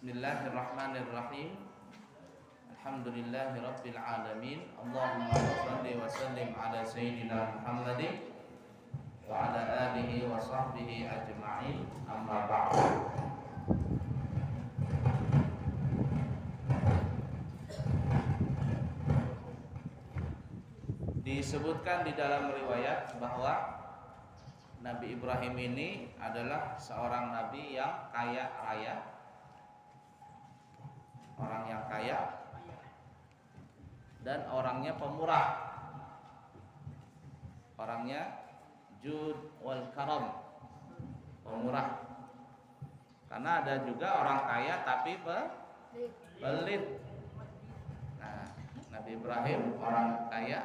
Bismillahirrahmanirrahim. Alhamdulillahirabbil alamin. Allahumma shalli wa sallim ala sayyidina Muhammadin wa ala alihi wa sahbihi ajma'in. Amma ba'd. Disebutkan di dalam riwayat bahwa Nabi Ibrahim ini adalah seorang nabi yang kaya raya, orang yang kaya dan orangnya pemurah, orangnya jud wal karam, pemurah. Karena ada juga orang kaya tapi pelit. Nah, Nabi Ibrahim orang kaya,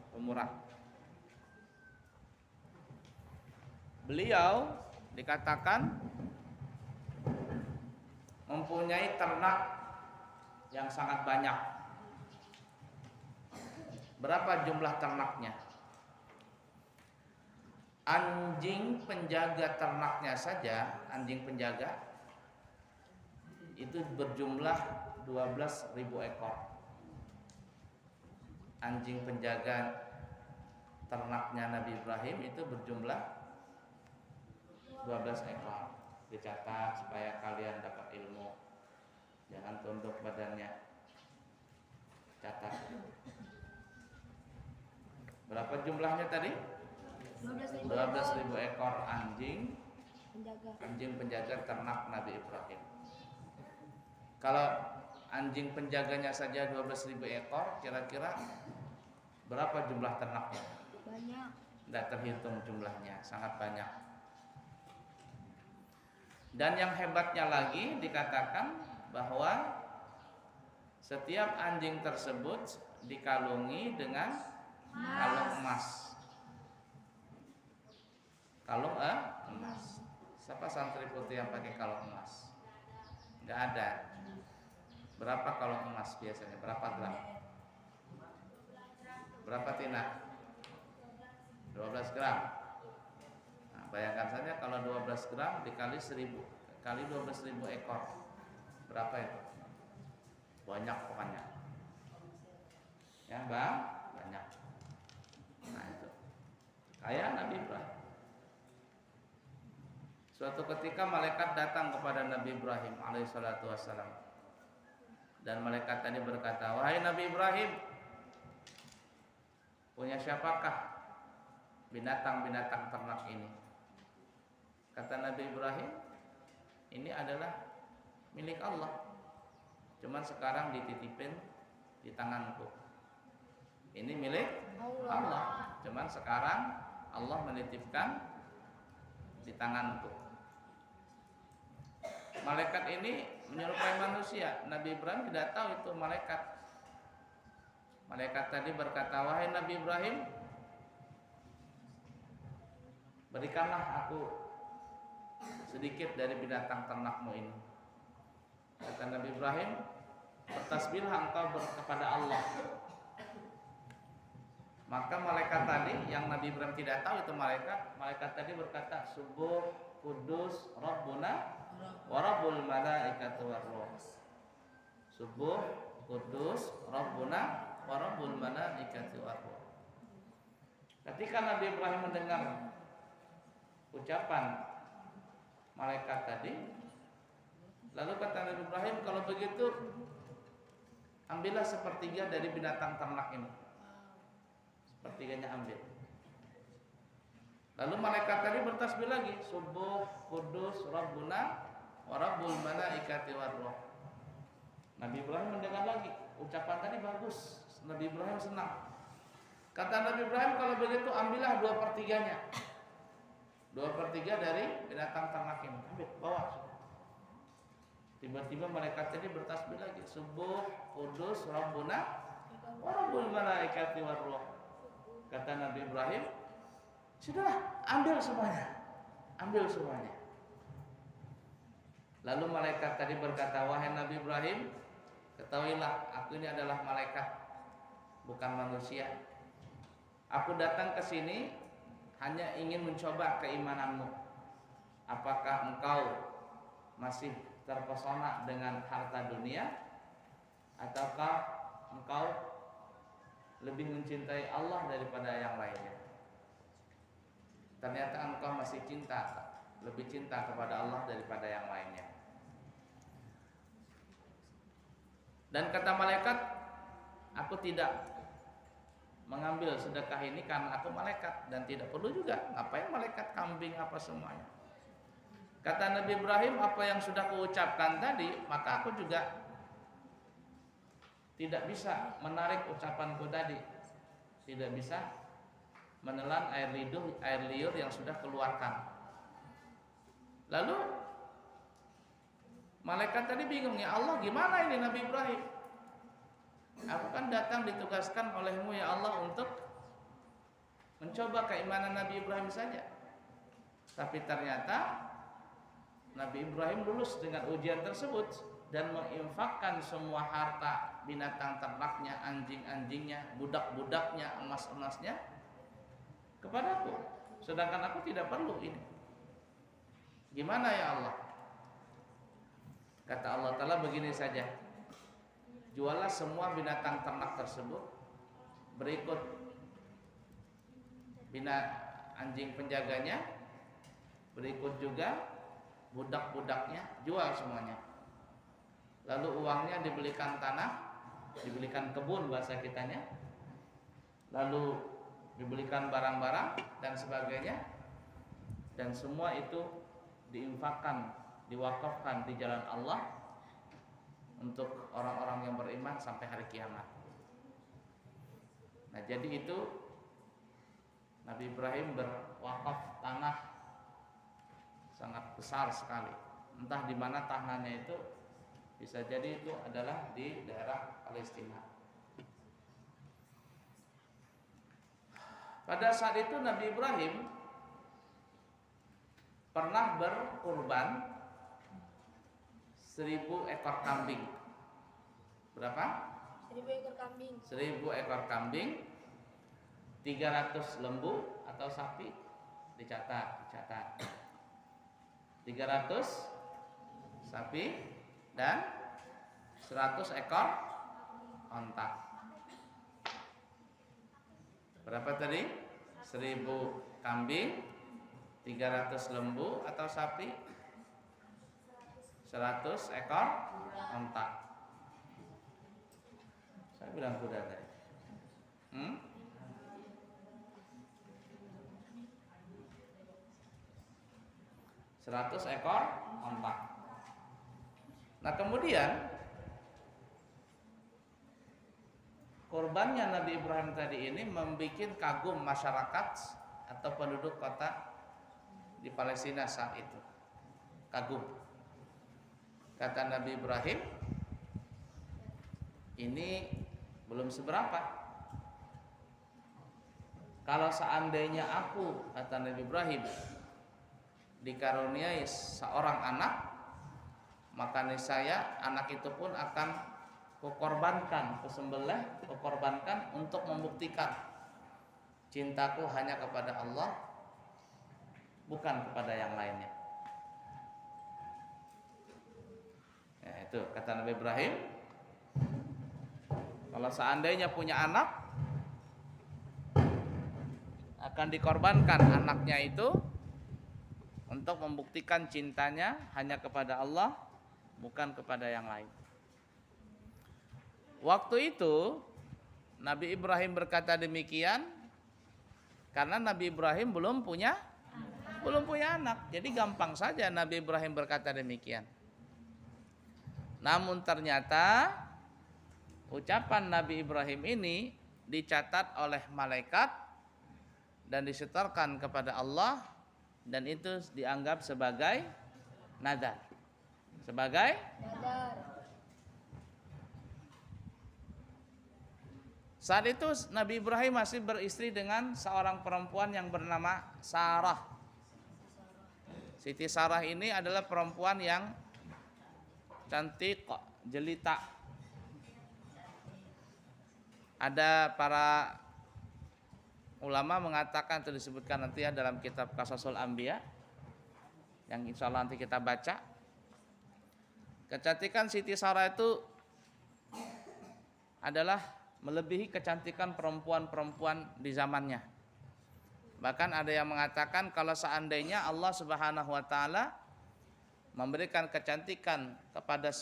pemurah. Beliau dikatakan mempunyai ternak yang sangat banyak. Berapa jumlah ternaknya? Anjing penjaga ternaknya saja, anjing penjaga itu berjumlah 12.000 ekor. Anjing penjaga ternaknya Nabi Ibrahim itu berjumlah 12 ekor. Dicatat supaya kalian dapat ilmu. Jangan tunduk badannya. Catat. Berapa jumlahnya tadi? 12.000 ekor anjing penjaga ternak Nabi Ibrahim. Kalau anjing penjaganya saja 12.000 ekor, kira-kira berapa jumlah ternaknya? Banyak. Tidak terhitung jumlahnya, sangat banyak. Dan yang hebatnya lagi dikatakan bahwa setiap anjing tersebut dikalungi dengan kalung emas. Kalung emas. Siapa santri putih yang pakai kalung emas? Enggak ada. Berapa kalung emas biasanya? Berapa gram? Berapa Tina? 12 gram. Nah, bayangkan saja kalau 12 gram dikali 1000 kali 12.000 ekor. Berapa itu? Banyak pokoknya. Ya, Bang? Banyak. Nah, itu. Kayak Nabi Ibrahim. Suatu ketika malaikat datang kepada Nabi Ibrahim alaihissalatu wassalam. Dan malaikat tadi berkata, "Wahai Nabi Ibrahim, punya siapakah binatang-binatang ternak ini?" Kata Nabi Ibrahim, "Ini adalah milik Allah. Cuman sekarang dititipin di tanganku. Ini milik Allah. Cuman sekarang Allah menitipkan di tanganku." Malaikat ini menyerupai manusia. Nabi Ibrahim tidak tahu itu malaikat. Malaikat tadi berkata, "Wahai Nabi Ibrahim, berikanlah aku sedikit dari binatang ternakmu ini." Kata Nabi Ibrahim, "Bertasbihlah engkau kepada Allah." Maka malaikat tadi yang Nabi Ibrahim tidak tahu itu malaikat tadi berkata, "Subuh kudus Rabbuna wa Rabbul malaikati warruh." Subuh kudus Rabbuna wa Rabbul malaikati warruh. Ketika Nabi Ibrahim mendengar ucapan malaikat tadi, lalu kata Nabi Ibrahim, "Kalau begitu ambillah sepertiga dari binatang ternak ini." Sepertiganya ambil. Lalu malaikat tadi bertasbih lagi, "Subuh kudus Rabbuna wa Rabbul malaikati warruh." Nabi Ibrahim mendengar lagi ucapan tadi bagus. Nabi Ibrahim senang. Kata Nabi Ibrahim, "Kalau begitu ambillah 2/3-nya. 2/3 dari binatang ternak ini. Ambil, bawa." Tiba-tiba malaikat tadi bertasbih lagi, "Subuh kudus Rabbuna wa Rabbul malaikati warruh." Kata Nabi Ibrahim, "Sudahlah, ambil semuanya. Ambil semuanya." Lalu malaikat tadi berkata, "Wahai Nabi Ibrahim, ketahuilah aku ini adalah malaikat, bukan manusia. Aku datang ke sini hanya ingin mencoba keimananmu. Apakah engkau masih terpesona dengan harta dunia, ataukah engkau lebih mencintai Allah daripada yang lainnya? Ternyata engkau masih lebih cinta kepada Allah daripada yang lainnya. Dan kata malaikat, aku tidak mengambil sedekah ini karena aku malaikat, dan tidak perlu juga. Ngapain malaikat, kambing apa semuanya. Kata Nabi Ibrahim, apa yang sudah kuucapkan tadi, maka aku juga tidak bisa menarik ucapanku tadi, tidak bisa menelan air liur yang sudah keluarkan. Lalu malaikat tadi bingung, ya Allah, gimana ini Nabi Ibrahim? Aku kan datang ditugaskan olehmu ya Allah untuk mencoba keimanan Nabi Ibrahim saja. Tapi ternyata Nabi Ibrahim lulus dengan ujian tersebut dan menginfakkan semua harta binatang ternaknya, anjing-anjingnya, budak-budaknya, emas-emasnya kepadaku. Sedangkan aku tidak perlu ini. Gimana ya Allah? Kata Allah Ta'ala, begini saja. Jualah semua binatang ternak tersebut, berikut anjing penjaganya, berikut juga budak-budaknya, jual semuanya. Lalu uangnya dibelikan tanah, dibelikan kebun bahasa kitanya, lalu dibelikan barang-barang dan sebagainya, dan semua itu diinfakkan, diwakafkan di jalan Allah untuk orang-orang yang beriman sampai hari kiamat. Nah, jadi itu Nabi Ibrahim berwakaf tanah sangat besar sekali. Entah di mana tanahnya itu, bisa jadi itu adalah di daerah Palestina. Pada saat itu Nabi Ibrahim pernah berkurban 1000 ekor kambing. Berapa? 1000 ekor kambing. 1000 ekor kambing, 300 lembu atau sapi, dicatat. 300 sapi dan 100 ekor onta. Berapa tadi? 1000 kambing, 300 lembu atau sapi, 100 ekor onta. Saya bilang kuda tadi. 100 ekor onta. Nah, kemudian korbannya Nabi Ibrahim tadi ini membuat kagum masyarakat atau penduduk kota di Palestina saat itu. Kagum. Kata Nabi Ibrahim, ini belum seberapa. Kalau seandainya aku, kata Nabi Ibrahim, dikaruniai seorang anak, maka niscaya anak itu pun akan kukorbankan untuk membuktikan cintaku hanya kepada Allah, bukan kepada yang lainnya. Ya, itu kata Nabi Ibrahim, kalau seandainya punya anak, akan dikorbankan anaknya itu untuk membuktikan cintanya hanya kepada Allah, bukan kepada yang lain. Waktu itu Nabi Ibrahim berkata demikian karena Nabi Ibrahim belum punya anak. Jadi gampang saja Nabi Ibrahim berkata demikian. Namun ternyata ucapan Nabi Ibrahim ini dicatat oleh malaikat dan disetorkan kepada Allah, dan itu dianggap sebagai nadar. Saat itu Nabi Ibrahim masih beristri dengan seorang perempuan yang bernama Sarah. Siti Sarah ini adalah perempuan yang cantik, jelita. Ada para ulama mengatakan, itu disebutkan nanti ya dalam kitab Qasasul Anbiya yang insya Allah nanti kita baca. Kecantikan Siti Sarah itu adalah melebihi kecantikan perempuan-perempuan di zamannya. Bahkan ada yang mengatakan kalau seandainya Allah Subhanahu wa taala memberikan kecantikan kepada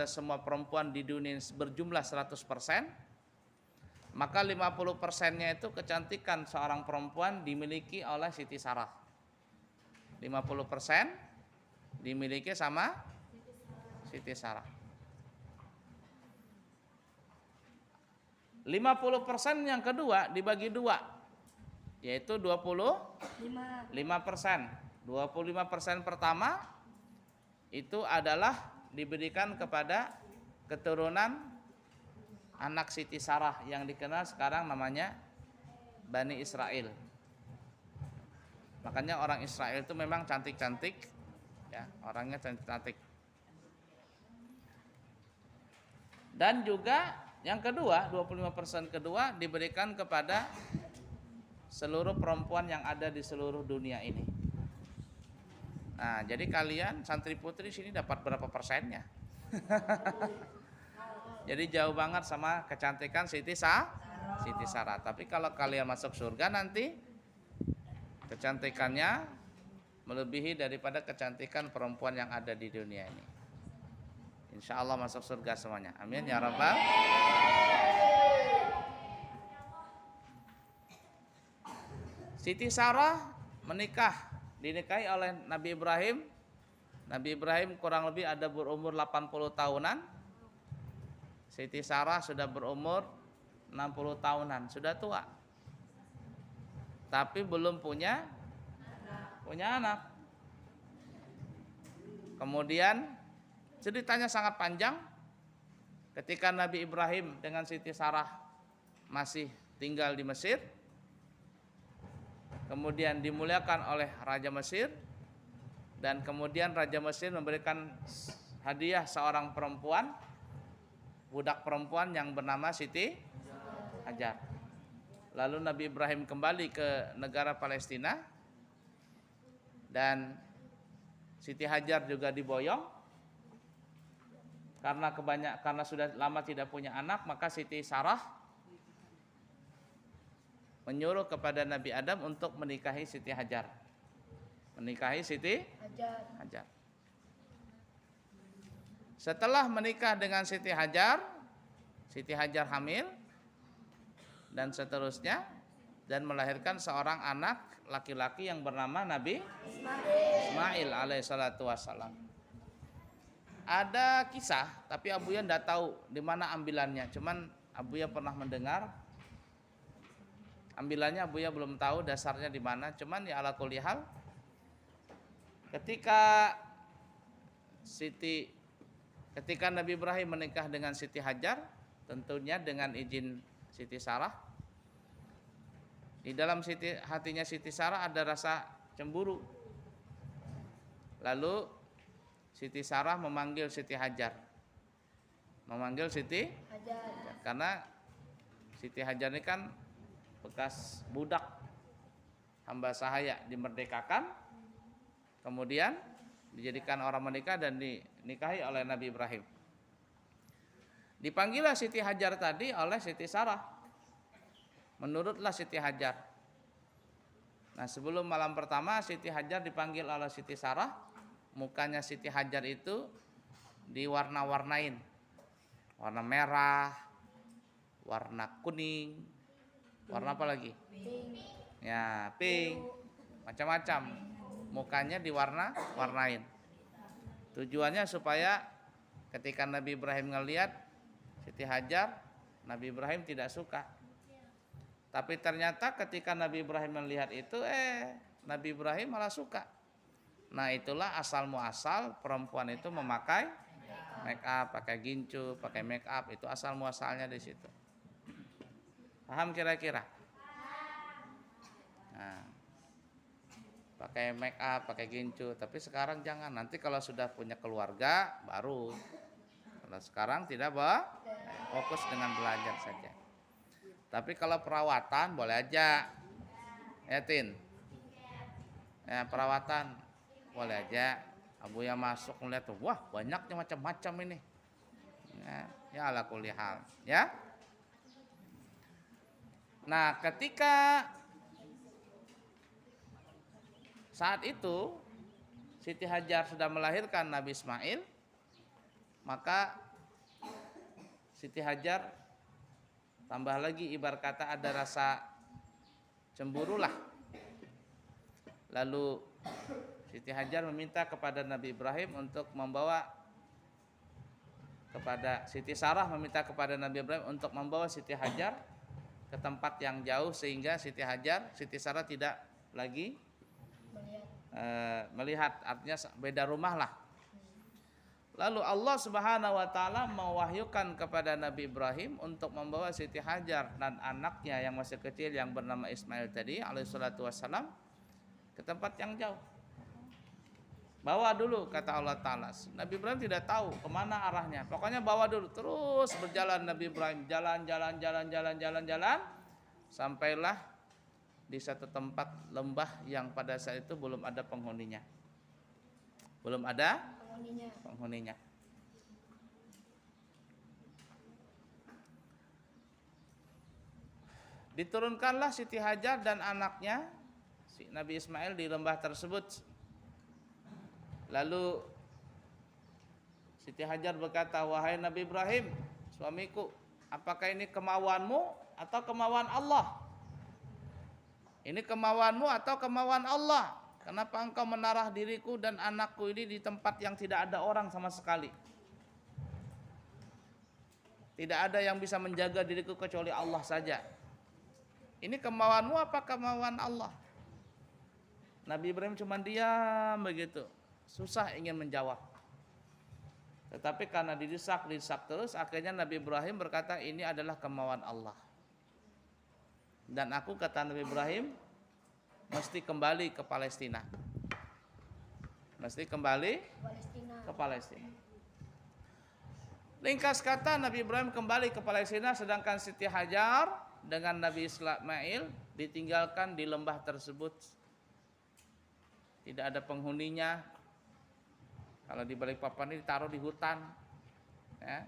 semua perempuan di dunia berjumlah 100%, maka 50%-nya itu kecantikan seorang perempuan dimiliki oleh Siti Sarah. 50% dimiliki sama Siti Sarah. 50% yang kedua dibagi dua, yaitu 25%. 25% pertama itu adalah diberikan kepada keturunan anak Siti Sarah yang dikenal sekarang namanya Bani Israel. Makanya orang Israel itu memang cantik-cantik, ya, orangnya cantik-cantik. Dan juga yang kedua, 25% kedua diberikan kepada seluruh perempuan yang ada di seluruh dunia ini. Nah, jadi kalian santri putri sini dapat berapa persennya? Jadi jauh banget sama kecantikan Siti Sarah. Tapi kalau kalian masuk surga nanti kecantikannya melebihi daripada kecantikan perempuan yang ada di dunia ini. Insya Allah masuk surga semuanya. Amin ya rabbal. Siti Sarah dinikahi oleh Nabi Ibrahim. Nabi Ibrahim kurang lebih ada berumur 80 tahunan. Siti Sarah sudah berumur 60 tahunan, sudah tua. Tapi belum punya anak. Kemudian ceritanya sangat panjang. Ketika Nabi Ibrahim dengan Siti Sarah masih tinggal di Mesir, kemudian dimuliakan oleh Raja Mesir, dan kemudian Raja Mesir memberikan hadiah seorang perempuan, budak perempuan yang bernama Siti Hajar. Lalu Nabi Ibrahim kembali ke negara Palestina dan Siti Hajar juga diboyong. Karena sudah lama tidak punya anak, maka Siti Sarah menyuruh kepada Nabi Adam untuk menikahi Siti Hajar. Hajar. Setelah menikah dengan Siti Hajar hamil dan seterusnya, dan melahirkan seorang anak laki-laki yang bernama Nabi Ismail alaihissalatu wassalam. Ada kisah, tapi Abuya tidak tahu di mana ambilannya. Cuman Abuya pernah mendengar. Ambilannya Abuya belum tahu dasarnya di mana. Cuman ya ala kulli hal, ketika Nabi Ibrahim menikah dengan Siti Hajar, tentunya dengan izin Siti Sarah, di dalam hatinya Siti Sarah ada rasa cemburu. Lalu Siti Sarah memanggil Siti Hajar. Karena Siti Hajar ini kan bekas budak hamba sahaya, dimerdekakan, kemudian dijadikan orang menikah dan dinikahi oleh Nabi Ibrahim. Dipanggillah Siti Hajar tadi oleh Siti Sarah. Menurutlah Siti Hajar. Nah, sebelum malam pertama Siti Hajar dipanggil oleh Siti Sarah, mukanya Siti Hajar itu diwarna-warnain. Warna merah, warna kuning, warna apa lagi? Ya, pink, macam-macam. Mukanya diwarnain. Tujuannya supaya ketika Nabi Ibrahim ngelihat Siti Hajar, Nabi Ibrahim tidak suka. Tapi ternyata ketika Nabi Ibrahim melihat itu, Nabi Ibrahim malah suka. Nah, itulah asal muasal perempuan itu memakai make up, pakai gincu, pakai make up, itu asal muasalnya di situ. Paham kira-kira? Nah, pakai make up, pakai gincu, tapi sekarang jangan. Nanti kalau sudah punya keluarga baru. Kalau sekarang tidak, fokus dengan belajar saja. Tapi kalau perawatan boleh aja, ya Tin. Ya, perawatan boleh aja. Abu yang masuk melihat tuh, wah banyaknya macam-macam ini. Ya ala kulli hal, ya. Nah, ketika saat itu Siti Hajar sudah melahirkan Nabi Ismail, maka Siti Hajar tambah lagi ibarat kata ada rasa cemburu lah. Lalu Siti Hajar meminta kepada Nabi Ibrahim untuk membawa kepada Siti Sarah meminta kepada Nabi Ibrahim untuk membawa Siti Hajar ke tempat yang jauh sehingga Siti Sarah tidak lagi melihat, artinya beda rumah lah. Lalu Allah Subhanahu wa taala mewahyukan kepada Nabi Ibrahim untuk membawa Siti Hajar dan anaknya yang masih kecil yang bernama Ismail tadi alaihi salatu wassalam ke tempat yang jauh. Bawa dulu kata Allah taala. Nabi Ibrahim tidak tahu kemana arahnya. Pokoknya bawa dulu. Terus berjalan Nabi Ibrahim, jalan sampailah di satu tempat lembah yang pada saat itu belum ada penghuninya. Belum ada penghuninya. Diturunkanlah Siti Hajar dan anaknya si Nabi Ismail di lembah tersebut. Lalu Siti Hajar berkata, "Wahai Nabi Ibrahim, suamiku, apakah ini kemauanmu atau kemauan Allah? Ini kemauanmu atau kemauan Allah? Kenapa engkau menarah diriku dan anakku ini di tempat yang tidak ada orang sama sekali? Tidak ada yang bisa menjaga diriku kecuali Allah saja. Ini kemauanmu apa kemauan Allah?" Nabi Ibrahim cuma diam begitu, susah ingin menjawab. Tetapi karena didesak terus, akhirnya Nabi Ibrahim berkata, "Ini adalah kemauan Allah. Dan aku," kata Nabi Ibrahim, "mesti kembali ke Palestina." Mesti kembali ke Palestina. Ringkas kata, Nabi Ibrahim kembali ke Palestina, sedangkan Siti Hajar dengan Nabi Ismail ditinggalkan di lembah tersebut. Tidak ada penghuninya. Kalau di Balikpapan ini ditaruh di hutan, ya.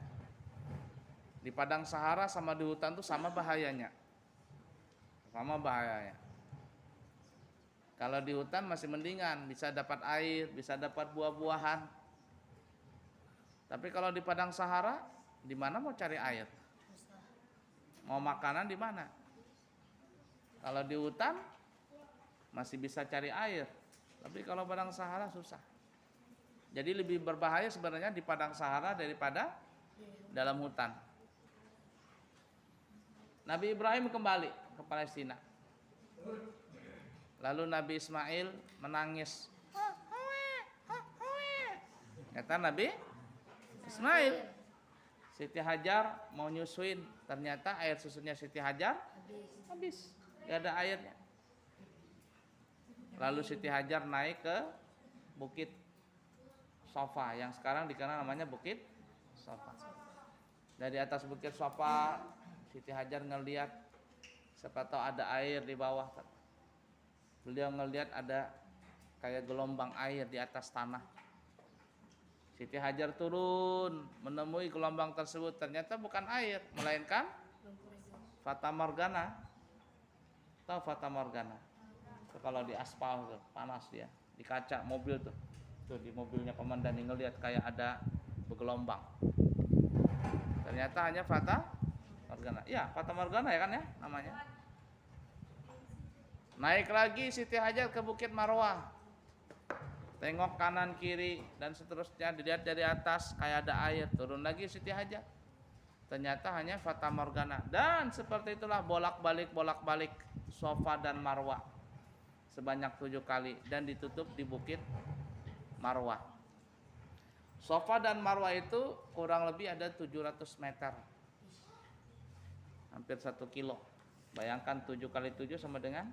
Di padang Sahara sama di hutan itu sama bahayanya. Kalau di hutan masih mendingan, bisa dapat air, bisa dapat buah-buahan. Tapi kalau di padang Sahara, di mana mau cari air? Mau makanan di mana? Kalau di hutan masih bisa cari air, tapi kalau padang Sahara susah. Jadi lebih berbahaya sebenarnya di padang Sahara daripada dalam hutan. Nabi Ibrahim kembali ke Palestina. Lalu Nabi Ismail menangis. Kata Nabi Ismail, Siti Hajar mau nyusuin, ternyata air susunya Siti Hajar habis, gak ada airnya. Lalu Siti Hajar naik ke Bukit Sofa yang sekarang dikenal namanya Bukit Sofa. Dari atas Bukit Sofa, Siti Hajar ngelihat siapa tahu ada air di bawah. Beliau ngelihat ada kayak gelombang air di atas tanah. Siti Hajar turun menemui gelombang tersebut, ternyata bukan air, melainkan Fata Morgana. Tahu Fata Morgana? Itu kalau di aspal tuh, panas dia, di kaca mobil tuh. Tuh di mobilnya komandan ngelihat kayak ada bergelombang. Ternyata hanya Fata Morgana. Ya, Fata Morgana ya kan ya namanya. Naik lagi Siti Hajar ke Bukit Marwah. Tengok kanan kiri dan seterusnya, dilihat dari atas kayak ada air. Turun lagi Siti Hajar. Ternyata hanya Fata Morgana. Dan seperti itulah bolak-balik Sofa dan Marwah sebanyak 7 kali dan ditutup di Bukit Marwah. Sofa dan Marwah itu kurang lebih ada 700 meter, hampir 1 kilo. Bayangkan 7 kali 7 sama dengan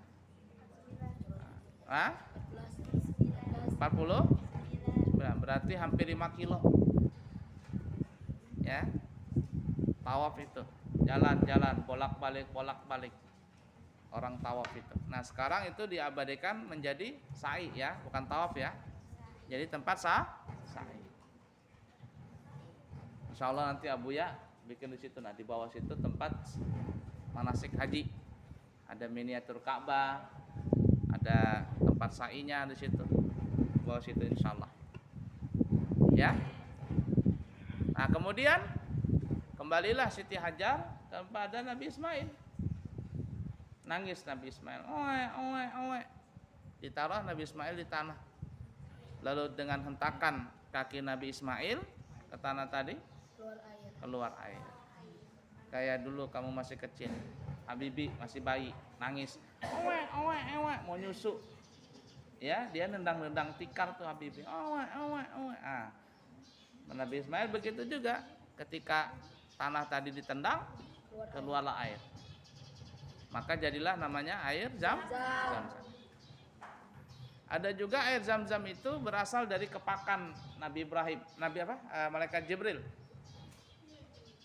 40, berarti hampir 5 kilo. Ya, tawaf itu jalan-jalan bolak-balik orang tawaf itu. Nah sekarang itu diabadikan menjadi sa'i ya, bukan tawaf ya. jadi tempat sa'i. Insya Allah nanti Abuya bikin di situ, nah di bawah situ tempat manasik haji. Ada miniatur Ka'bah, ada tempat sa'inya di situ. Di bawah situ insya Allah. Ya. Nah kemudian kembalilah Siti Hajar kepada Nabi Ismail. Nangis Nabi Ismail, oe. Ditaruh Nabi Ismail di tanah. Lalu dengan hentakan kaki Nabi Ismail ke tanah tadi, keluar air. Kayak dulu kamu masih kecil, Habibi masih bayi, nangis, oe, mau nyusu. Ya, dia nendang-nendang tikar tuh Habibi, oe. Ah, Nabi Ismail begitu juga, ketika tanah tadi ditendang, keluarlah air. Maka jadilah namanya air Zam-Zam. Ada juga air Zam-Zam itu berasal dari kepakan Nabi Ibrahim, malaikat Jibril.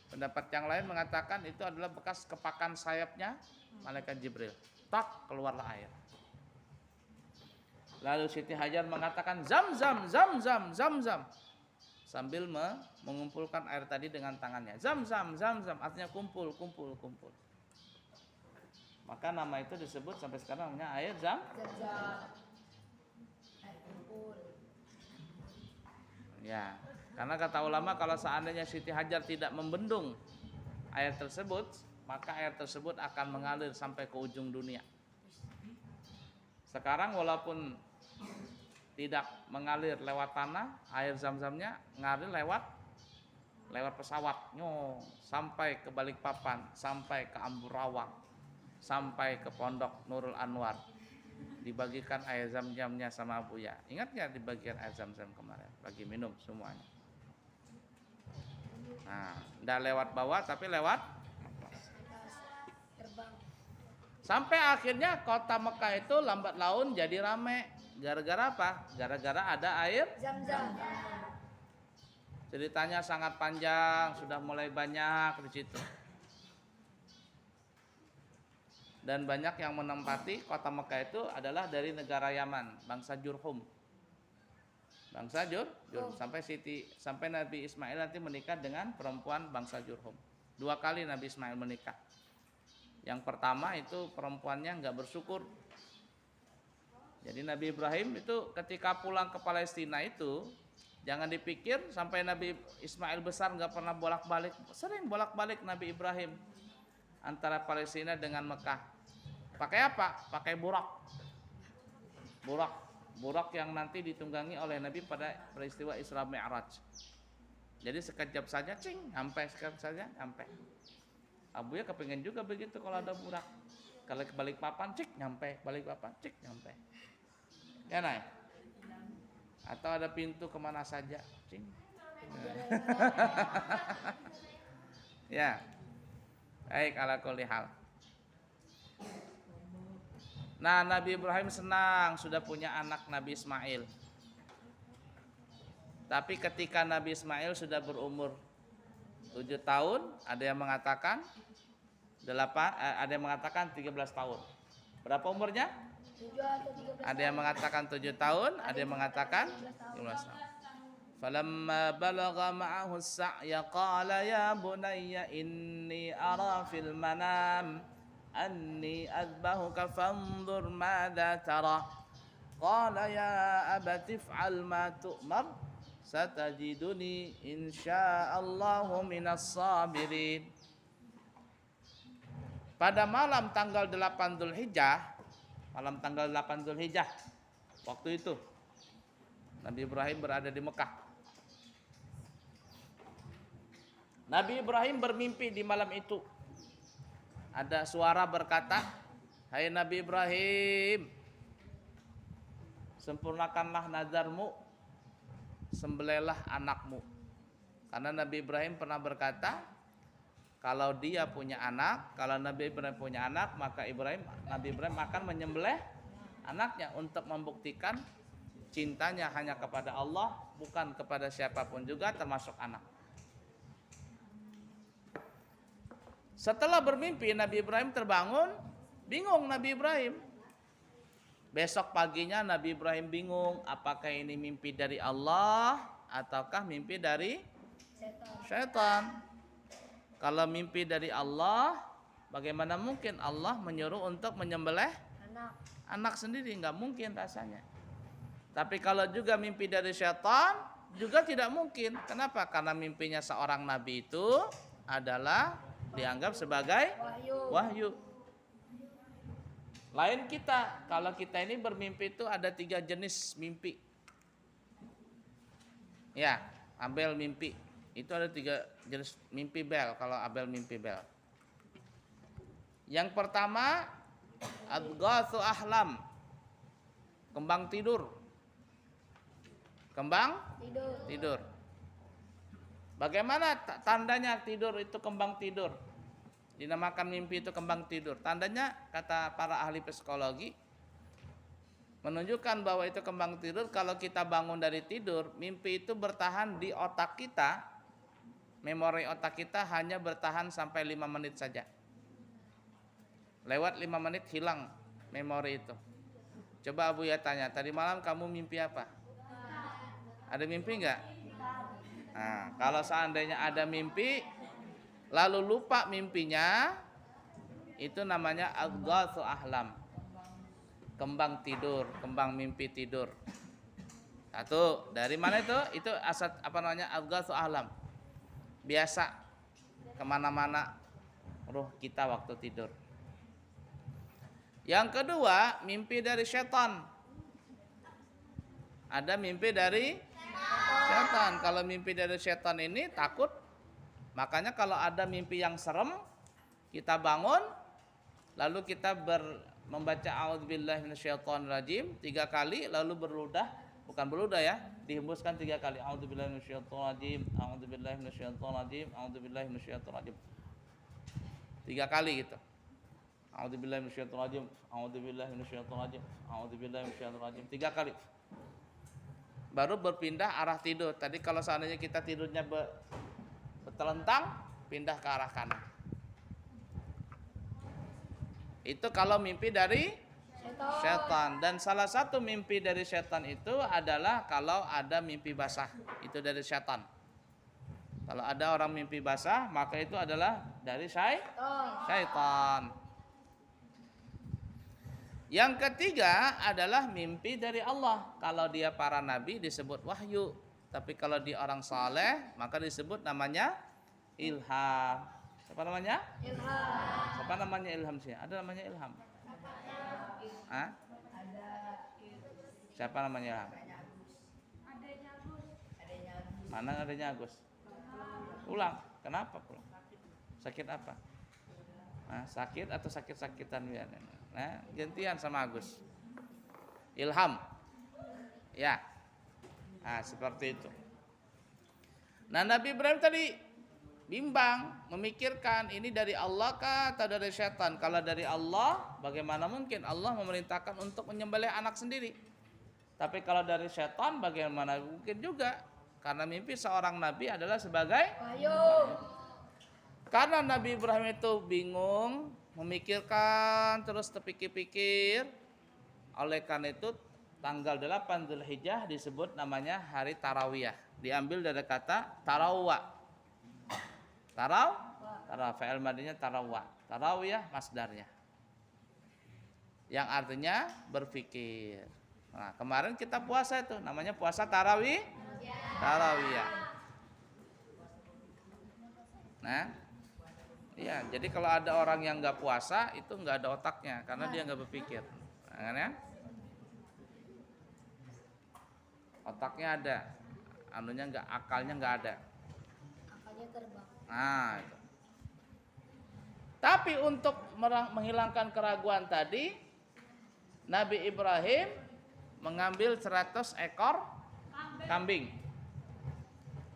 Pendapat yang lain mengatakan itu adalah bekas kepakan sayapnya malaikat Jibril. Tak, keluarlah air. Lalu Siti Hajar mengatakan Zam-Zam. Sambil mengumpulkan air tadi dengan tangannya. Zam-Zam, artinya kumpul. Maka nama itu disebut sampai sekarang namanya air Zam-Zam. Ya, karena kata ulama kalau seandainya Siti Hajar tidak membendung air tersebut, maka air tersebut akan mengalir sampai ke ujung dunia. Sekarang walaupun tidak mengalir lewat tanah, air Zam-Zamnya ngalir lewat pesawat, sampai ke Balikpapan, sampai ke Ambarawa, sampai ke Pondok Nurul Anwar. Dibagikan air Zam-Zamnya sama Abuya. Ingat nggak dibagikan air Zam-Zam kemarin? Bagi minum semuanya. Nah, tidak lewat bawah tapi lewat terbang. Sampai akhirnya kota Mekah itu lambat laun jadi rame. Gara-gara apa? Gara-gara ada air Zam-Zam. Ceritanya sangat panjang, sudah mulai banyak di situ. Dan banyak yang menempati kota Mekah itu adalah dari negara Yaman, bangsa Jurhum. Bangsa Jurhum sampai Nabi Ismail nanti menikah dengan perempuan bangsa Jurhum. 2 kali Nabi Ismail menikah. Yang pertama itu perempuannya enggak bersyukur. Jadi Nabi Ibrahim itu ketika pulang ke Palestina itu jangan dipikir sampai Nabi Ismail besar enggak pernah bolak-balik. Sering bolak-balik Nabi Ibrahim antara Palestina dengan Mekah. Pakai apa? Pakai burak yang nanti ditunggangi oleh Nabi pada peristiwa Isra Mi'raj. Jadi sekejap saja sampai. Abuya kepengen juga begitu kalau ada burak. Kalau ke Balikpapan nyampe, Balikpapan nyampe. Ya naik. Atau ada pintu kemana saja, Ya. Baik, ala kulli hal. Nah, Nabi Ibrahim senang sudah punya anak Nabi Ismail. Tapi ketika Nabi Ismail sudah berumur 7 tahun, ada yang mengatakan 13 tahun. Berapa umurnya? 7 atau 13. Ada yang mengatakan 7 tahun, ada yang mengatakan 15 tahun. Falamma balagha ma'ahu as-sa'ya qala ya bunayya inni ara fil manam anni adbahuka fanzur madza tara. Qala ya abati if'al ma tu'mar satajiduni insyaallahu minas sabirin. Pada malam tanggal 8 Dzulhijjah, waktu itu Nabi Ibrahim berada di Mekah. Nabi Ibrahim bermimpi di malam itu. Ada suara berkata, "Hai Nabi Ibrahim, sempurnakanlah nazarmu, sembelihlah anakmu." Karena Nabi Ibrahim pernah berkata, kalau dia punya anak, kalau Nabi Ibrahim punya anak, maka Nabi Ibrahim akan menyembelih anaknya untuk membuktikan cintanya hanya kepada Allah, bukan kepada siapapun juga termasuk anak. Setelah bermimpi Nabi Ibrahim terbangun, bingung Nabi Ibrahim. Besok paginya Nabi Ibrahim bingung, apakah ini mimpi dari Allah ataukah mimpi dari syaitan. Kalau mimpi dari Allah, bagaimana mungkin Allah menyuruh untuk menyembelih anak sendiri? Nggak mungkin rasanya. Tapi kalau juga mimpi dari syaitan, juga tidak mungkin. Kenapa? Karena mimpinya seorang nabi itu adalah dianggap sebagai wahyu. Lain kita, kalau kita ini bermimpi itu ada 3 jenis mimpi. Ya, Abel mimpi. Itu ada 3 jenis mimpi bel, kalau Abel mimpi bel. Yang pertama, adghatsu ahlam. Kembang tidur. Kembang tidur. Bagaimana tandanya tidur itu kembang tidur? Dinamakan mimpi itu kembang tidur. Tandanya kata para ahli psikologi menunjukkan bahwa itu kembang tidur kalau kita bangun dari tidur, mimpi itu bertahan di otak kita. Memori otak kita hanya bertahan sampai 5 menit saja. Lewat 5 menit hilang memori itu. Coba Abu ya tanya, tadi malam kamu mimpi apa? Ada mimpi enggak? Nah, kalau seandainya ada mimpi lalu lupa mimpinya, itu namanya adghatsu ahlam. Kembang tidur, kembang mimpi tidur. Satu, dari mana itu? Itu asal apa namanya? Adghatsu ahlam. Biasa kemana-mana ruh kita waktu tidur. Yang kedua, mimpi dari setan. Ada mimpi dari setan. Kalau mimpi dari setan ini takut. Makanya kalau ada mimpi yang serem, kita bangun, lalu kita membaca a'udzubillahi minasyaitonirrajim 3 kali, lalu bukan berludah ya, dihembuskan 3 kali. A'udzubillahi minasyaitonirrajim, a'udzubillahi minasyaitonirrajim, a'udzubillahi minasyaitonirrajim. 3 kali gitu. A'udzubillahi minasyaitonirrajim, a'udzubillahi minasyaitonirrajim, a'udzubillahi minasyaitonirrajim 3 kali. Baru berpindah arah tidur. Tadi kalau seandainya kita tidurnya terlentang, pindah ke arah kanan. Itu kalau mimpi dari setan. Dan salah satu mimpi dari setan itu adalah kalau ada mimpi basah. Itu dari setan. Kalau ada orang mimpi basah, maka itu adalah dari syaitan. Yang ketiga adalah mimpi dari Allah. Kalau dia para nabi disebut wahyu. Tapi kalau dia orang saleh, maka disebut namanya ilham. Siapa namanya? Ilham. Siapa namanya ilham sih? Ada namanya ilham? Hah? Siapa namanya ilham? Mana adanya Agus? Pulang. Kenapa pulang? Sakit apa? Nah, sakit atau sakit-sakitan biar. Nah, gantian sama Agus. Ilham. Ya. Nah, seperti itu. Nah, Nabi Ibrahim tadi bimbang, memikirkan ini dari Allah kah atau dari syaitan? Kalau dari Allah, bagaimana mungkin Allah memerintahkan untuk menyembelih anak sendiri? Tapi kalau dari syaitan, bagaimana mungkin juga? Karena mimpi seorang nabi adalah sebagai Wahyu. Karena Nabi Ibrahim itu bingung, memikirkan, terus terpikir-pikir. Oleh karena itu tanggal 8 Dzulhijjah disebut namanya hari Tarawiyah. Diambil dari kata tarawwa. Fa'il madinya tarawwa. Tarawiyah masdarnya. Yang artinya berpikir. Nah, kemarin kita puasa itu namanya puasa tarawiyah. Nah, iya, jadi kalau ada orang yang nggak puasa itu nggak ada otaknya karena dia nggak berpikir, kan ya? Otaknya ada, anunya nggak, akalnya nggak ada. Akalnya terbang. Nah, itu. Tapi untuk menghilangkan keraguan tadi, Nabi Ibrahim mengambil 100 ekor kambing.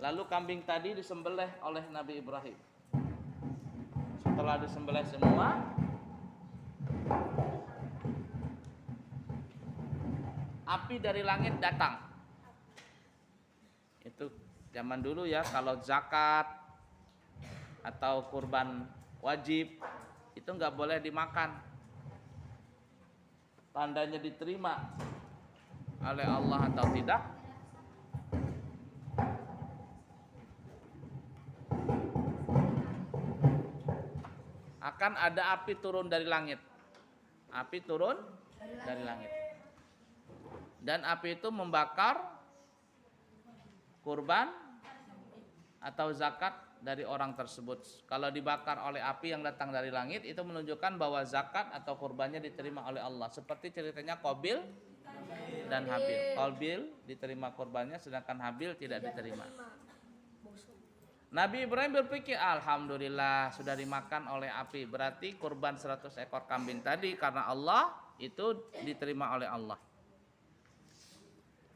Lalu kambing tadi disembelih oleh Nabi Ibrahim. Setelah disembelih semua, api dari langit datang. Itu zaman dulu ya, kalau zakat atau kurban wajib itu nggak boleh dimakan. tandanya diterima oleh Allah atau tidak? Akan ada api turun dari langit. Api turun dari langit. Dan api itu membakar kurban atau zakat dari orang tersebut. Kalau dibakar oleh api yang datang dari langit, itu menunjukkan bahwa zakat atau kurbannya diterima oleh Allah. Seperti ceritanya Qabil dan Habil. Qabil diterima kurbannya, sedangkan Habil tidak diterima. Nabi Ibrahim berpikir, alhamdulillah sudah dimakan oleh api. Berarti kurban 100 ekor kambing tadi karena Allah itu diterima oleh Allah.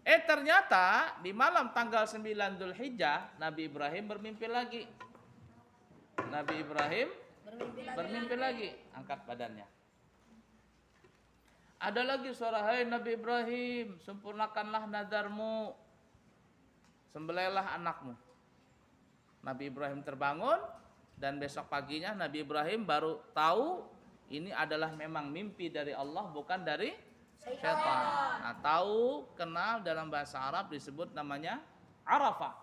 Ternyata di malam tanggal 9 Dzulhijjah Nabi Ibrahim bermimpi lagi. Nabi Ibrahim bermimpi lagi, angkat badannya. Ada lagi suara, hai Nabi Ibrahim, sempurnakanlah nadarmu, sembelihlah anakmu. Nabi Ibrahim terbangun dan besok paginya Nabi Ibrahim baru tahu ini adalah memang mimpi dari Allah, bukan dari syaitan. Nah, tahu, kenal dalam bahasa Arab disebut namanya Arafah.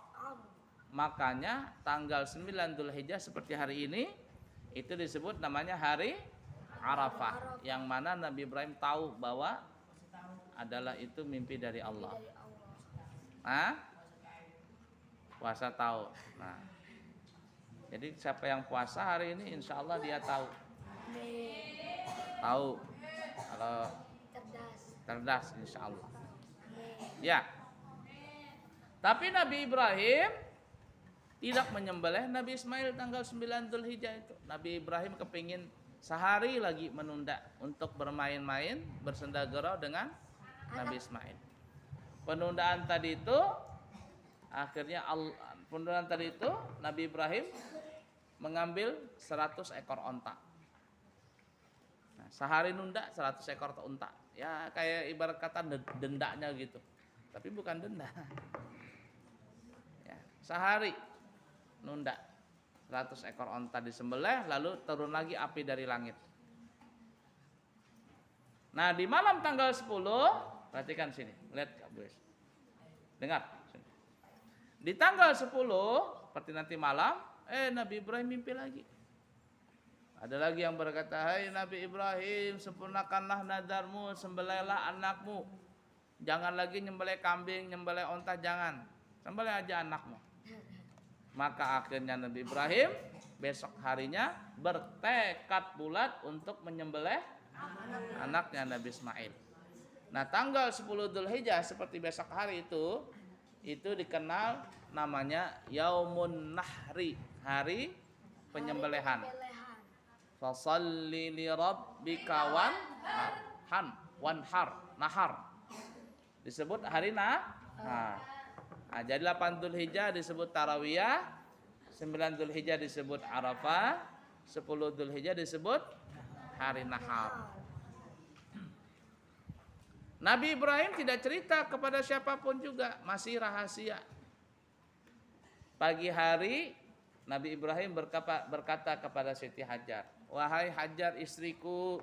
Makanya tanggal 9 Dzulhijjah seperti hari ini itu disebut namanya hari Arafah, yang mana Nabi Ibrahim tahu bahwa adalah itu mimpi dari Allah. Nah, puasa tahu. Nah, jadi siapa yang puasa hari ini insya Allah dia tahu. Tahu kalau cerdas insya Allah. Ya. Tapi Nabi Ibrahim tidak menyembelih Nabi Ismail tanggal 9 Dzulhijjah itu. Nabi Ibrahim kepingin sehari lagi menunda untuk bermain-main, bersenda-gurau dengan Nabi Ismail. Penundaan tadi itu Nabi Ibrahim mengambil 100 ekor onta. Nah, sehari nunda 100 ekor unta. Ya kayak ibarat kata dendanya gitu. Tapi bukan denda. Ya, sehari nunda 100 ekor onta disembelih, lalu turun lagi api dari langit. Nah, di malam tanggal 10, perhatikan sini, lihat Kak Boys. Dengar sini. Di tanggal 10, seperti nanti malam, Nabi Ibrahim mimpi lagi. Ada lagi yang berkata, hai Nabi Ibrahim, sempurnakanlah nadarmu, sembelihlah anakmu. Jangan lagi nyembelih kambing, nyembelih onta, jangan. Sembelih aja anakmu. Maka akhirnya Nabi Ibrahim besok harinya bertekad bulat untuk menyembelih anaknya Nabi Ismail. Nah, tanggal 10 Dzulhijjah seperti besok hari itu dikenal namanya Yaumun Nahri, hari penyembelihan. Fasalli li rabbika nahar. Disebut hari nahar. Nah, jadi 8 Dzulhijjah disebut Tarawiyah, 9 Dzulhijjah disebut Arafah, 10 Dzulhijjah disebut hari nahar. Nabi Ibrahim tidak cerita kepada siapapun juga, masih rahasia. Pagi hari Nabi Ibrahim berkata kepada Siti Hajar, wahai Hajar istriku,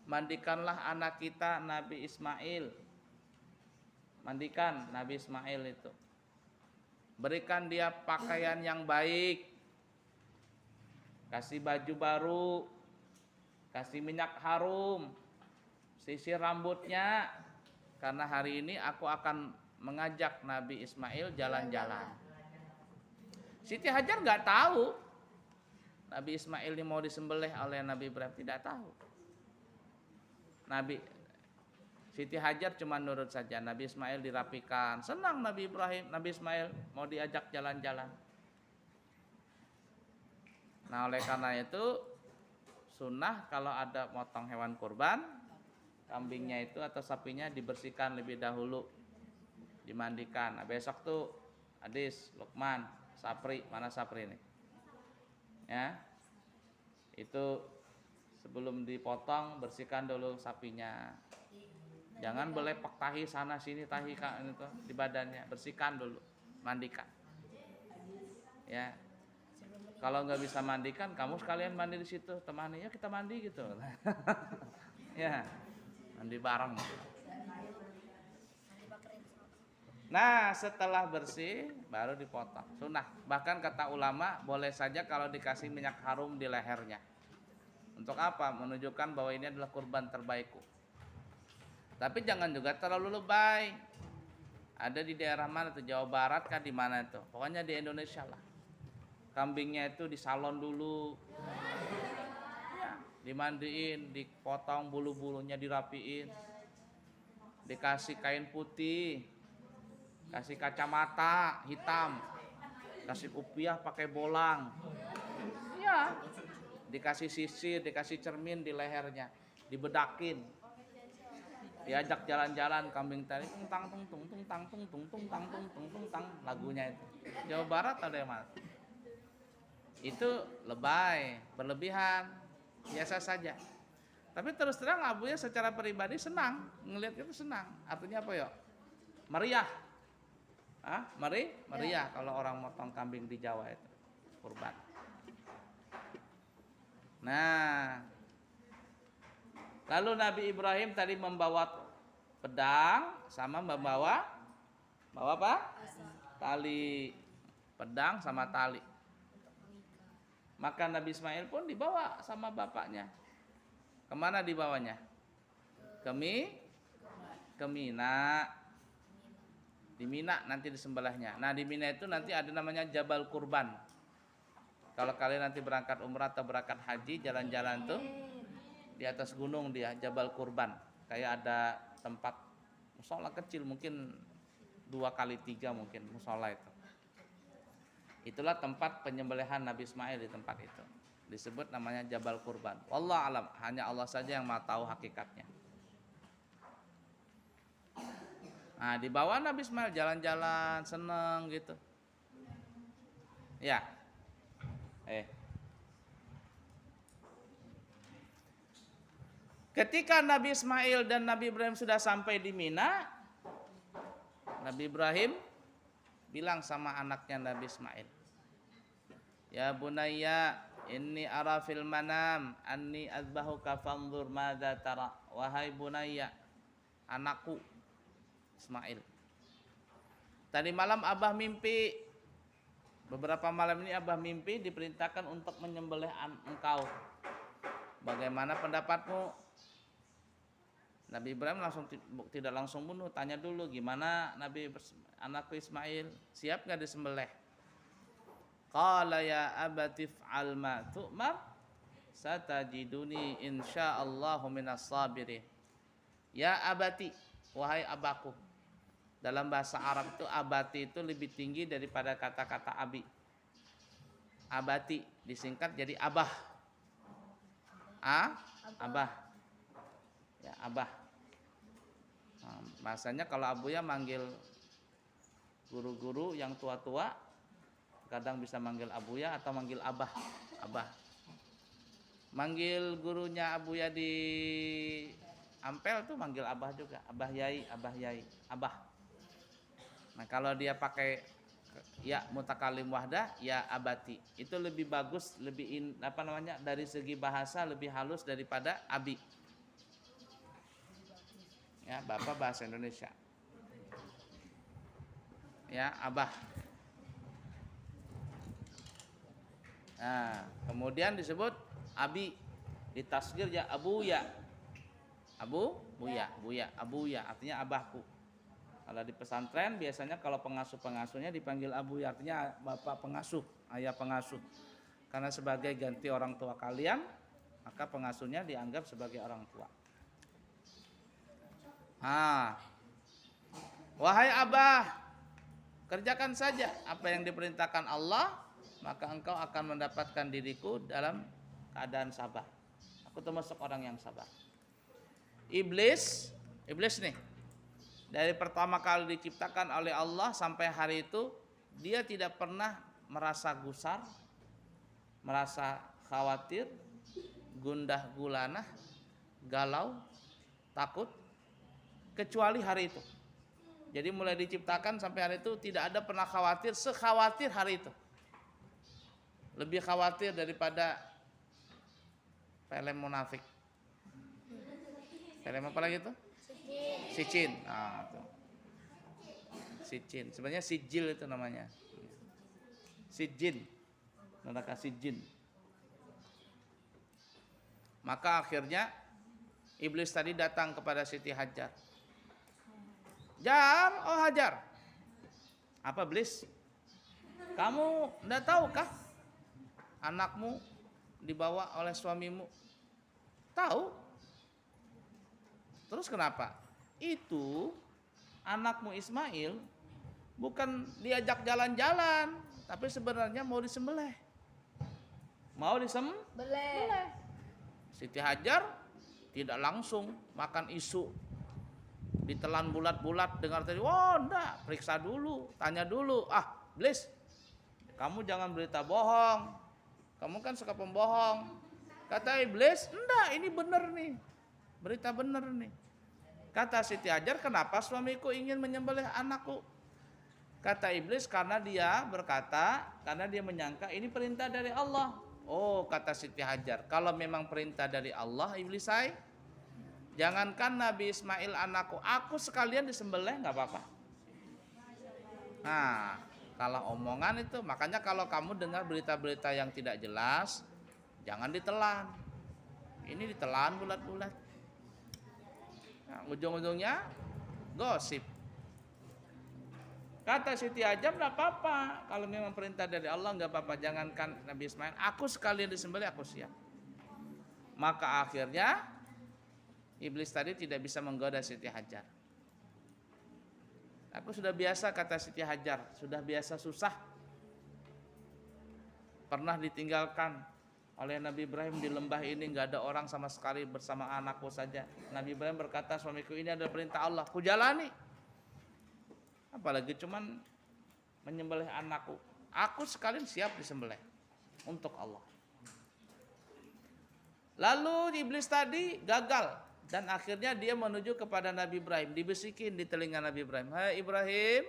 mandikanlah anak kita Nabi Ismail. Mandikan Nabi Ismail itu. Berikan dia pakaian yang baik. Kasih baju baru. Kasih minyak harum. Sisir rambutnya. Karena hari ini aku akan mengajak Nabi Ismail jalan-jalan. Siti Hajar nggak tahu Nabi Ismail ini mau disembelih oleh Nabi Ibrahim, tidak tahu. Siti Hajar cuma nurut saja. Nabi Ismail dirapikan, senang Nabi Ismail mau diajak jalan-jalan. Nah, oleh karena itu sunnah kalau ada motong hewan kurban, kambingnya itu atau sapinya dibersihkan lebih dahulu, dimandikan. Nah, besok tuh Adis, Lukman, Sapri, mana Sapri ini? Ya, itu sebelum dipotong bersihkan dulu sapinya. Jangan belepek tahi sana sini tahi itu di badannya, bersihkan dulu, mandikan. Ya, kalau nggak bisa mandikan, kamu sekalian mandi di situ, temani ya kita mandi gitu. Ya, Mandi bareng. Mandi pakai Nah, setelah bersih baru dipotong. Sunnah. Bahkan kata ulama boleh saja kalau dikasih minyak harum di lehernya. Untuk apa? Menunjukkan bahwa ini adalah kurban terbaikku. Tapi jangan juga terlalu lebay. Ada di daerah mana tuh? Jawa Barat kah di mana itu? Pokoknya di Indonesia lah. Kambingnya itu disalon dulu. Ya, dimandiin, dipotong bulu-bulunya dirapiin. Dikasih kain putih. Kasih kacamata hitam. Kasih kopiah pakai bolang. Ya. Dikasih sisir, dikasih cermin di lehernya. Dibedakin. Diajak jalan-jalan kambing tadi tung tang tung tung tung tang tung tung tung tang tung tung tung tang lagunya itu. Jawa Barat ada yang mana? Itu lebay, berlebihan, biasa saja. Tapi terus terang Abuya secara pribadi senang, ngelihat itu senang. Artinya apa ya? Meriah. Meriah kalau orang motong kambing di Jawa itu kurban. Nah, lalu Nabi Ibrahim tadi membawa pedang sama membawa apa? Tali. Pedang sama tali. Maka Nabi Ismail pun dibawa sama bapaknya. Kemana dibawanya? Ke Mina. Di Mina nanti disembelihnya. Nah di Mina itu nanti ada namanya Jabal Kurban. Kalau kalian nanti berangkat umrah atau berangkat haji, jalan-jalan tuh di atas gunung dia Jabal Kurban. Kayak ada tempat musola kecil mungkin 2x3 mungkin musola itu. Itulah tempat penyembelihan Nabi Ismail di tempat itu. Disebut namanya Jabal Kurban. Wallahu alam, hanya Allah saja yang Maha tahu hakikatnya. Nah, dibawa Nabi Ismail jalan-jalan seneng gitu. Ya. Ketika Nabi Ismail dan Nabi Ibrahim sudah sampai di Mina, Nabi Ibrahim bilang sama anaknya Nabi Ismail, "Ya bunayya, inni ara fil manam anni azbahuka fanzur madza tara." Wahai bunayya, anakku Ismail. Tadi malam Abah mimpi. Beberapa malam ini Abah mimpi diperintahkan untuk menyembelih engkau. Bagaimana pendapatmu? Nabi Ibrahim tidak langsung bunuh, tanya dulu gimana anakku Ismail, siap enggak disembelih? Qala ya abati fa'al ma tu'mar satajiduni insyaallahu minas sabirin. Ya abati, wahai abahku. Dalam bahasa Arab itu abati itu lebih tinggi daripada kata-kata abi. Abati disingkat jadi abah. Abah. Ya, abah. Nah, bahasanya kalau Abuya manggil guru-guru yang tua-tua, kadang bisa manggil Abuya atau manggil abah. Abah. Manggil gurunya Abuya di Ampel tuh manggil abah juga. Abah Yai, abah Yai, abah. Nah, kalau dia pakai ya mutakalim wahdah, ya abati. Itu lebih bagus, lebih dari segi bahasa lebih halus daripada abi. Ya, Bapak bahasa Indonesia. Ya, abah. Nah, kemudian disebut abi, ditasghir ya abuya. Buya, abuya artinya abahku. Kalau di pesantren biasanya kalau pengasuh-pengasuhnya dipanggil abuya, artinya bapak pengasuh, ayah pengasuh. Karena sebagai ganti orang tua kalian, maka pengasuhnya dianggap sebagai orang tua. Wahai abah, kerjakan saja apa yang diperintahkan Allah, maka engkau akan mendapatkan diriku dalam keadaan sabar. Aku termasuk orang yang sabar. Iblis nih, dari pertama kali diciptakan oleh Allah sampai hari itu, dia tidak pernah merasa gusar, merasa khawatir, gundah gulana, galau, takut, kecuali hari itu. Jadi mulai diciptakan sampai hari itu tidak ada pernah khawatir sekhawatir hari itu. Lebih khawatir daripada film munafik. Film apa lagi tuh? Sijin. Nah, tuh. Sijin. Sebenarnya sijil itu namanya. Sijin. Neraka sijin. Maka akhirnya iblis tadi datang kepada Siti Hajar. Oh Hajar. Apa iblis? Kamu enggak tahukah anakmu dibawa oleh suamimu? Tahu? Terus kenapa? Itu anakmu Ismail bukan diajak jalan-jalan, tapi sebenarnya mau disembelih. Mau disembelih. Siti Hajar tidak langsung makan isu, ditelan bulat-bulat, dengar tadi, enggak, periksa dulu, tanya dulu. Iblis, kamu jangan berita bohong, kamu kan suka pembohong. Kata iblis, enggak, ini benar nih, berita benar nih. Kata Siti Hajar, kenapa suamiku ingin menyembelih anakku? Kata iblis, karena dia menyangka ini perintah dari Allah. Oh, kata Siti Hajar, kalau memang perintah dari Allah, iblis jangankan Nabi Ismail anakku, aku sekalian disembelih nggak apa-apa. Nah, kalau omongan itu, makanya kalau kamu dengar berita-berita yang tidak jelas, jangan ditelan. Ini ditelan bulat-bulat. Nah, ujung-ujungnya gosip. Kata Siti Hajar, nggak apa-apa. Kalau memang perintah dari Allah, nggak apa-apa. Jangankan Nabi Ismail, aku sekalian disembelih, aku siap. Maka akhirnya iblis tadi tidak bisa menggoda Siti Hajar. Aku sudah biasa, kata Siti Hajar, sudah biasa susah. Pernah ditinggalkan oleh Nabi Ibrahim di lembah ini, nggak ada orang sama sekali bersama anakku saja. Nabi Ibrahim berkata, suamiku, ini adalah perintah Allah, ku jalani. Apalagi cuman menyembelih anakku. Aku sekalian siap disembelih untuk Allah. Lalu iblis tadi gagal dan akhirnya dia menuju kepada Nabi Ibrahim, dibisikin di telinga Nabi Ibrahim. Hai Ibrahim,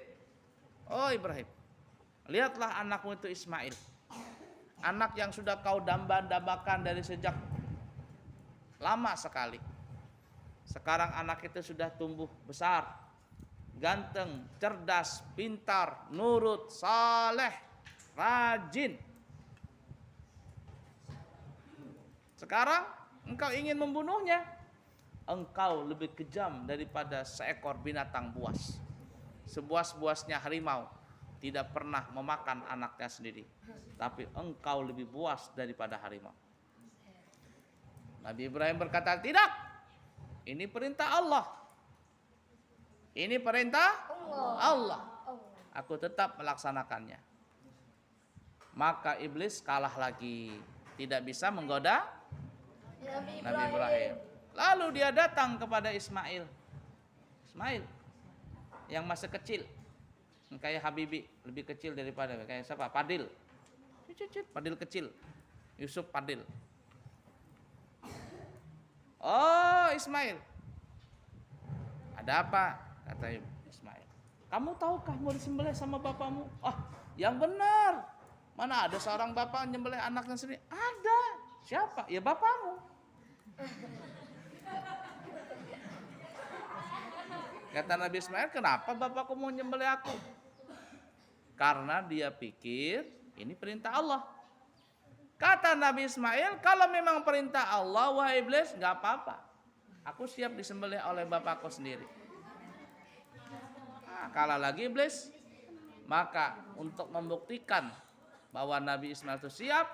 oh Ibrahim, lihatlah anakmu itu Ismail, anak yang sudah kau dambakan dari sejak lama sekali. Sekarang anak itu sudah tumbuh besar, ganteng, cerdas, pintar, nurut, saleh, rajin. Sekarang engkau ingin membunuhnya. Engkau lebih kejam daripada seekor binatang buas. Sebuas-buasnya harimau tidak pernah memakan anaknya sendiri, tapi engkau lebih buas daripada harimau. Nabi Ibrahim berkata, tidak, ini perintah Allah. Ini perintah Allah. Aku tetap melaksanakannya. Maka iblis kalah lagi, tidak bisa menggoda Nabi Ibrahim. Lalu dia datang kepada Ismail yang masih kecil, kayak Habibi, lebih kecil daripada kayak siapa? Padil kecil, Yusuf Padil. Oh Ismail, ada apa? Kata Ismail, kamu tahukah mau disembelih sama bapakmu? Yang benar, mana ada seorang bapak menyembelih anaknya sendiri? Ada. Siapa? Ya bapakmu. Kata Nabi Ismail, kenapa bapakku mau nyembelih aku? Karena dia pikir ini perintah Allah. Kata Nabi Ismail, kalau memang perintah Allah, wahai iblis, gak apa-apa. Aku siap disembelih oleh bapakku sendiri. Kalah lagi iblis. Maka untuk membuktikan bahwa Nabi Ismail itu siap,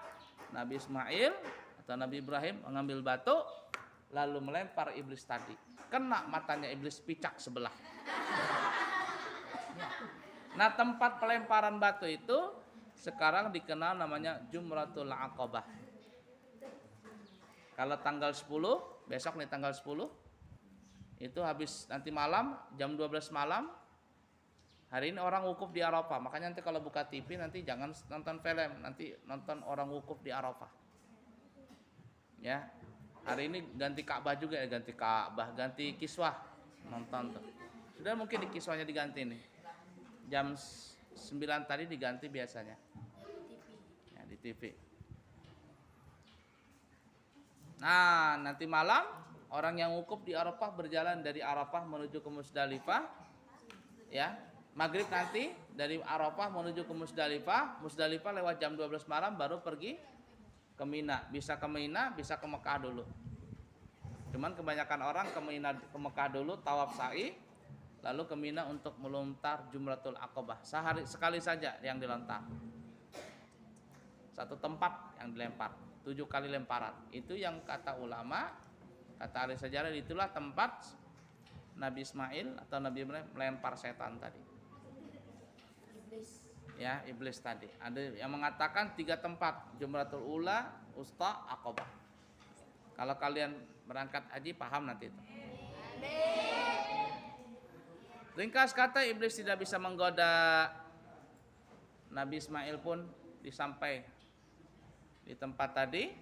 Nabi Ismail atau Nabi Ibrahim mengambil batu, lalu melempar iblis tadi. Kena matanya iblis, picak sebelah. Nah, tempat pelemparan batu itu sekarang dikenal namanya Jumratul Aqabah. Kalau tanggal 10, besok nih tanggal 10, itu habis nanti malam, jam 12 malam, hari ini orang wukuf di Arafah. Makanya nanti kalau buka TV nanti jangan nonton film, nanti nonton orang wukuf di Arafah. Ya, hari ini ganti Ka'bah juga ya, ganti kiswah, nonton tuh. Sudah mungkin di kiswahnya diganti nih. Jam 9 tadi diganti biasanya. Ya, di TV. Nah, nanti malam Orang yang wukuf di Arafah berjalan dari Arafah menuju ke Musdalifah, ya. Maghrib nanti dari Arafah menuju ke Musdalifah. Musdalifah lewat jam 12 malam baru pergi ke Mina. Bisa ke Mina, bisa ke Mekah dulu. Cuman kebanyakan orang ke Mina, ke Mekah dulu tawaf sa'i, lalu ke Mina untuk melontar Jumratul Aqabah. Sehari sekali saja yang dilontar. Satu tempat yang dilempar, 7 kali lemparan. Itu yang kata ulama, kata ahli sejarah, itulah tempat Nabi Ismail atau Nabi Ibrahim melempar setan tadi. Iblis. Ya, iblis tadi. Ada yang mengatakan 3 tempat, Jumratul Ula, Usta, Aqabah. Kalau kalian berangkat haji paham nanti itu. Ringkas kata, iblis tidak bisa menggoda Nabi Ismail pun disampai di tempat tadi.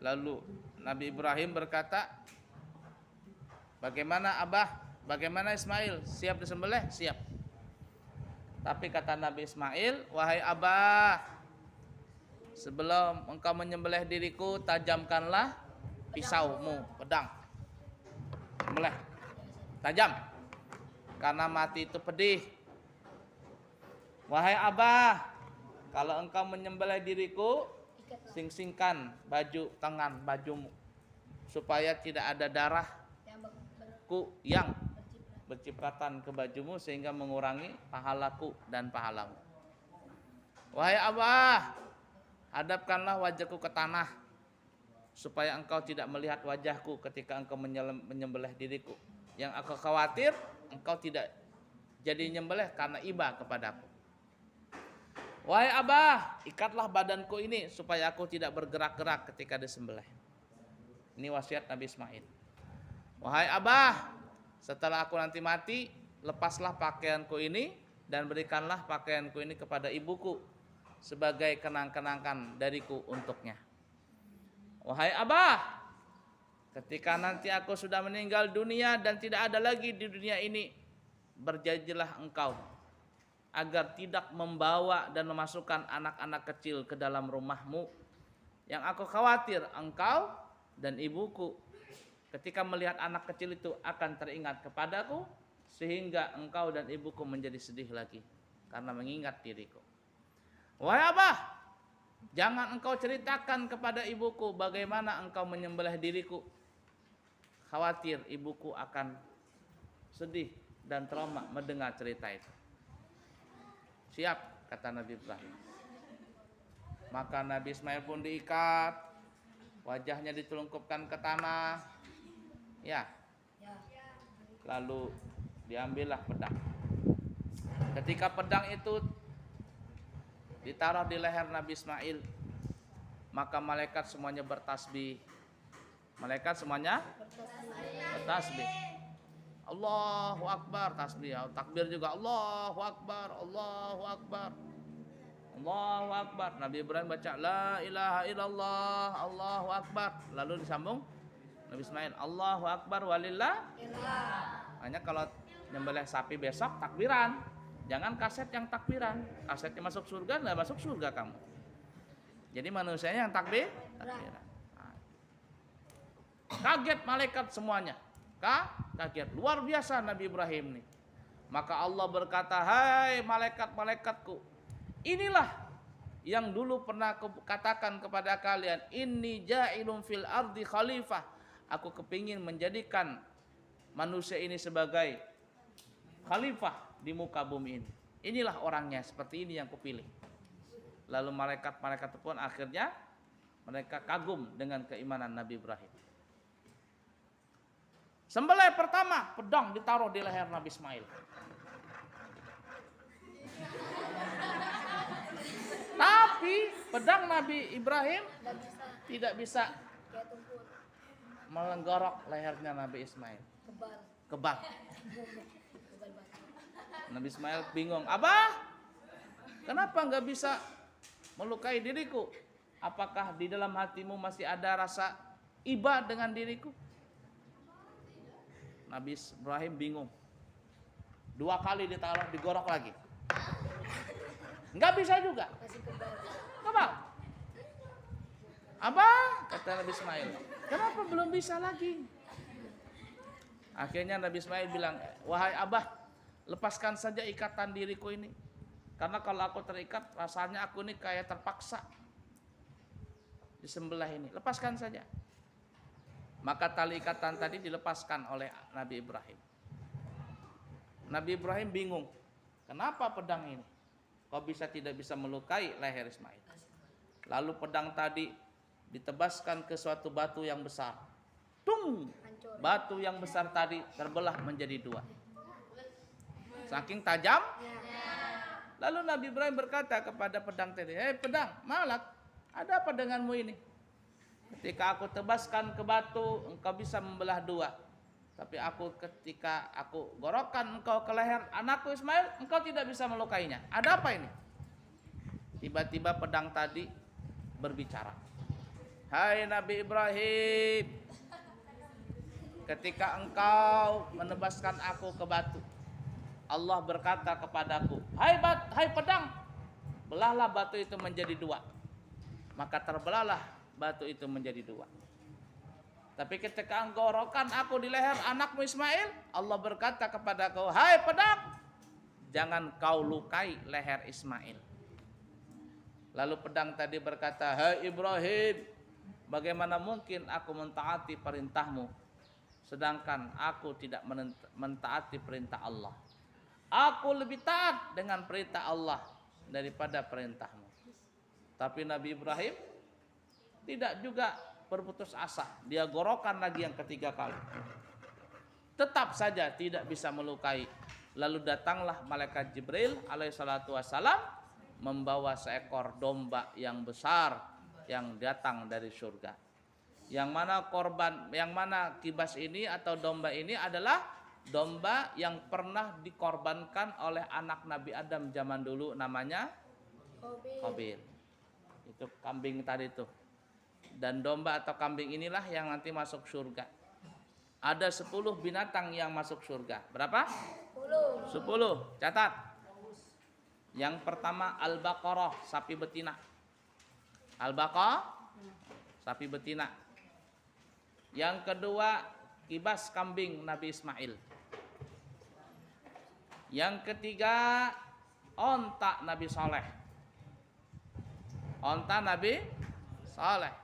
Lalu Nabi Ibrahim berkata, bagaimana Abah? Bagaimana Ismail? Siap disembelih? Siap. Tapi kata Nabi Ismail, wahai Abah, sebelum engkau menyembelih diriku, tajamkanlah pisaumu, pedang. Sembelih. Tajam. Karena mati itu pedih. Wahai Abah, kalau engkau menyembelih diriku, sing-singkan baju tangan bajumu supaya tidak ada darahku yang bercipratan ke bajumu sehingga mengurangi pahalaku dan pahalamu. Wahai Abah, hadapkanlah wajahku ke tanah supaya engkau tidak melihat wajahku ketika engkau menyembelih diriku. Yang aku khawatir engkau tidak jadi nyembelih karena iba kepadaku. Wahai Abah, ikatlah badanku ini supaya aku tidak bergerak-gerak ketika disembelih. Ini wasiat Nabi Ismail. Wahai Abah, setelah aku nanti mati, lepaslah pakaianku ini dan berikanlah pakaianku ini kepada ibuku sebagai kenang-kenangan dariku untuknya. Wahai Abah, ketika nanti aku sudah meninggal dunia dan tidak ada lagi di dunia ini, berjanjilah engkau agar tidak membawa dan memasukkan anak-anak kecil ke dalam rumahmu. Yang aku khawatir engkau dan ibuku ketika melihat anak kecil itu akan teringat kepadaku, sehingga engkau dan ibuku menjadi sedih lagi karena mengingat diriku. Wahai Abah, jangan engkau ceritakan kepada ibuku bagaimana engkau menyembelih diriku. Khawatir ibuku akan sedih dan trauma mendengar cerita itu. Siap, kata Nabi Ibrahim. Maka Nabi Ismail pun diikat, wajahnya ditelungkupkan ke tanah, ya. Lalu diambillah pedang. Ketika pedang itu ditaruh di leher Nabi Ismail, maka malaikat semuanya bertasbih. Malaikat semuanya bertasbih. Allahu Akbar, tasbih, takbir juga Allahu Akbar, Allahu Akbar, Allahu Akbar. Nabi Ibrahim baca la ilaha illallah, Allahu Akbar. Lalu disambung Nabi Ismail, Allahu Akbar walillah. Hanya kalau nyembelih sapi besok takbiran, jangan kaset yang takbiran. Kasetnya masuk surga, enggak masuk surga kamu. Jadi manusianya yang takbiran. Kaget malaikat semuanya. Kaget, luar biasa Nabi Ibrahim nih. Maka Allah berkata, hai malaikat-malaikatku, inilah yang dulu pernah aku katakan kepada kalian, inni ja'ilun fil ardi khalifah. Aku kepingin menjadikan manusia ini sebagai khalifah di muka bumi ini. Inilah orangnya, seperti ini yang kupilih. Lalu malaikat-malaikat pun akhirnya mereka kagum dengan keimanan Nabi Ibrahim. Sembelih pertama, pedang ditaruh di leher Nabi Ismail. Tapi pedang Nabi Ibrahim tidak bisa melenggorok lehernya Nabi Ismail. Kebal. Nabi Ismail bingung. Abah, kenapa nggak bisa melukai diriku? Apakah di dalam hatimu masih ada rasa iba dengan diriku? Nabi Ibrahim bingung. 2 kali ditaruh, digorok lagi. Nggak bisa juga. Kebal. Abah, kata Nabi Ismail, kenapa belum bisa lagi? Akhirnya Nabi Ismail bilang, wahai Abah, lepaskan saja ikatan diriku ini. Karena kalau aku terikat, rasanya aku ini kayak terpaksa disembelih ini. Lepaskan saja. Maka tali ikatan tadi dilepaskan oleh Nabi Ibrahim. Nabi Ibrahim bingung, kenapa pedang ini kok tidak bisa melukai leher Ismail? Lalu pedang tadi ditebaskan ke suatu batu yang besar. Tung! Hancur. Batu yang besar tadi terbelah menjadi dua. Saking tajam. Lalu Nabi Ibrahim berkata kepada pedang tadi, hei pedang, malak, ada apa denganmu ini? Ketika aku tebaskan ke batu, engkau bisa membelah dua. Tapi ketika aku gorokkan engkau ke leher anakku Ismail, engkau tidak bisa melukainya. Ada apa ini? Tiba-tiba pedang tadi berbicara. Hai Nabi Ibrahim, ketika engkau menebaskan aku ke batu, Allah berkata kepadaku, hai pedang, belahlah batu itu menjadi dua. Maka terbelahlah batu itu menjadi dua. Tapi ketika engkau gorokkan aku di leher anakmu Ismail, Allah berkata kepadaku, hai pedang, jangan kau lukai leher Ismail. Lalu pedang tadi berkata, hai Ibrahim, bagaimana mungkin aku mentaati perintahmu, sedangkan aku tidak mentaati perintah Allah. Aku lebih taat dengan perintah Allah daripada perintahmu. Tapi Nabi Ibrahim tidak juga berputus asa. Dia gorokan lagi yang ketiga kali. Tetap saja tidak bisa melukai. Lalu datanglah malaikat Jibril alaihissalatu wassalam membawa seekor domba yang besar yang datang dari surga. Yang mana kibas ini atau domba ini adalah domba yang pernah dikorbankan oleh anak Nabi Adam zaman dulu, namanya Qabil. Itu kambing tadi itu. Dan domba atau kambing inilah yang nanti masuk surga. Ada 10 binatang yang masuk surga. Berapa? 10. Catat. Yang pertama Al-Baqarah, sapi betina. Al-Baqarah, sapi betina. Yang kedua kibas kambing Nabi Ismail. Yang ketiga onta Nabi Saleh. Onta Nabi Saleh.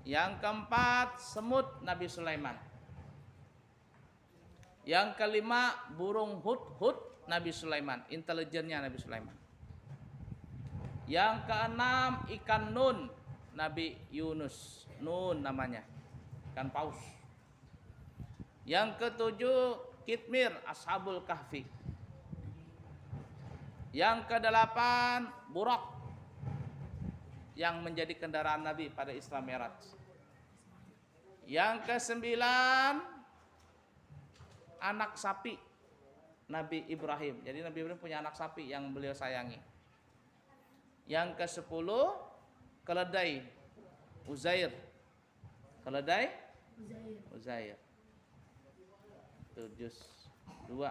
Yang keempat semut Nabi Sulaiman. Yang kelima burung hudhud Nabi Sulaiman, intelijennya Nabi Sulaiman. Yang keenam ikan nun Nabi Yunus, nun namanya, ikan paus. Yang ketujuh kitmir Ashabul Kahfi. Yang kedelapan burak yang menjadi kendaraan Nabi pada Isra Mi'raj. Yang kesembilan anak sapi Nabi Ibrahim. Jadi Nabi Ibrahim punya anak sapi yang beliau sayangi. Yang ke-10 keledai Uzair. Keledai Uzair. Itu juz 2,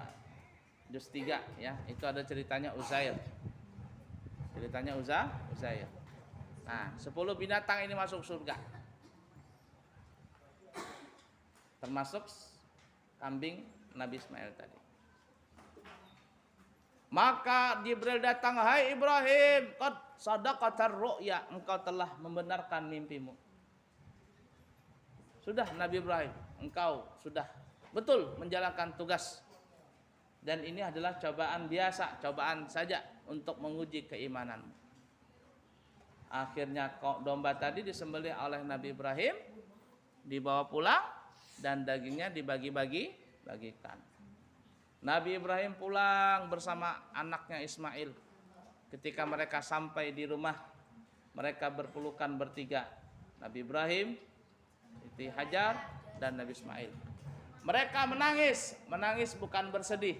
juz 3 ya. Itu ada ceritanya Uzair. Ceritanya Uzair. Nah, 10 binatang ini masuk surga. Termasuk kambing Nabi Ismail tadi. Maka Jibril datang, hai Ibrahim, qad sadaqatar ru'ya, engkau telah membenarkan mimpimu. Sudah Nabi Ibrahim, engkau sudah betul menjalankan tugas. Dan ini adalah cobaan biasa, cobaan saja untuk menguji keimananmu. Akhirnya domba tadi disembelih oleh Nabi Ibrahim, dibawa pulang dan dagingnya dibagi-bagikan. Nabi Ibrahim pulang bersama anaknya Ismail. Ketika mereka sampai di rumah, mereka berpelukan bertiga. Nabi Ibrahim, Siti Hajar, dan Nabi Ismail. Mereka menangis bukan bersedih,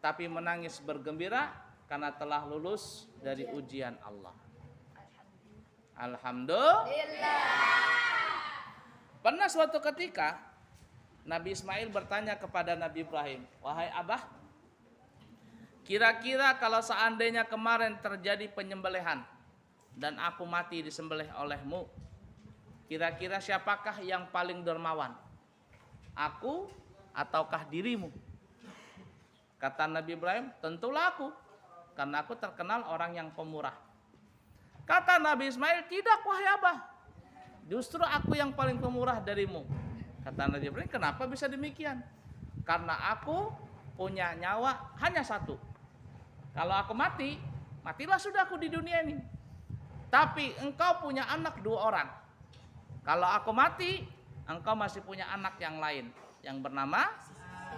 tapi menangis bergembira karena telah lulus dari ujian Allah. Alhamdulillah. Pernah suatu ketika Nabi Ismail bertanya kepada Nabi Ibrahim, wahai Abah, kira-kira kalau seandainya kemarin terjadi penyembelihan dan aku mati disembelih olehmu, kira-kira siapakah yang paling dermawan? Aku ataukah dirimu? Kata Nabi Ibrahim, tentulah aku, karena aku terkenal orang yang pemurah. Kata Nabi Ismail, tidak wahai Abah, justru aku yang paling pemurah darimu. Kata Nabi Ibrahim, kenapa bisa demikian? Karena aku punya nyawa hanya satu. Kalau aku mati, matilah sudah aku di dunia ini. Tapi engkau punya anak 2 orang. Kalau aku mati, engkau masih punya anak yang lain yang bernama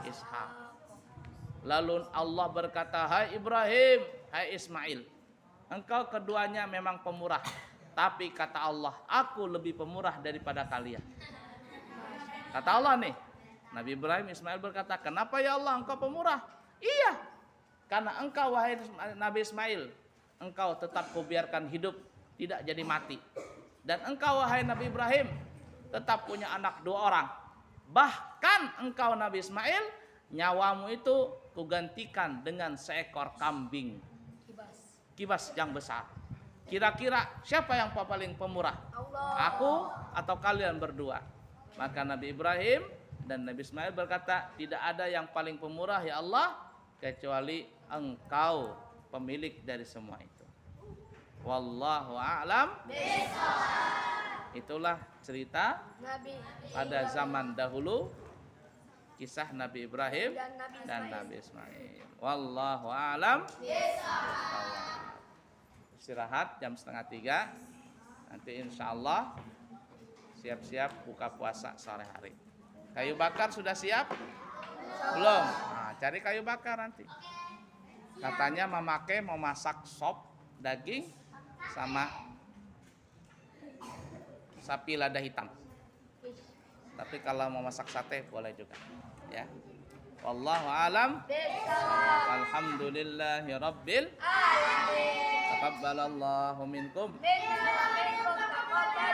Ishak. Lalu Allah berkata, hai Ibrahim, hai Ismail, engkau keduanya memang pemurah. Tapi kata Allah, aku lebih pemurah daripada kalian. Kata Allah nih, Nabi Ibrahim Ismail berkata, kenapa ya Allah engkau pemurah? Iya, karena engkau wahai Nabi Ismail, engkau tetap kubiarkan hidup, tidak jadi mati. Dan engkau wahai Nabi Ibrahim, tetap punya anak 2 orang. Bahkan engkau Nabi Ismail, nyawamu itu kugantikan dengan seekor kambing. Kibas yang besar. Kira-kira siapa yang paling pemurah? Allah. Aku atau kalian berdua? Maka Nabi Ibrahim dan Nabi Ismail berkata, tidak ada yang paling pemurah ya Allah kecuali engkau pemilik dari semua itu. Wallahu a'lam. Itulah cerita Nabi pada zaman dahulu, kisah Nabi Ibrahim dan Nabi Nabi Ismail. Wallahu a'lam. Istirahat jam 2:30. Nanti insya Allah siap-siap buka puasa sore hari. Kayu bakar sudah siap? Belum? Nah, cari kayu bakar nanti. Katanya memakai mau masak sop daging sama sapi lada hitam. Tapi kalau mau masak sate boleh juga. Ya. Wallahu a'lam. Alhamdulillahi rabbil alamin. Taqabbalallahu minkum. Minna wa minkum taqabbal.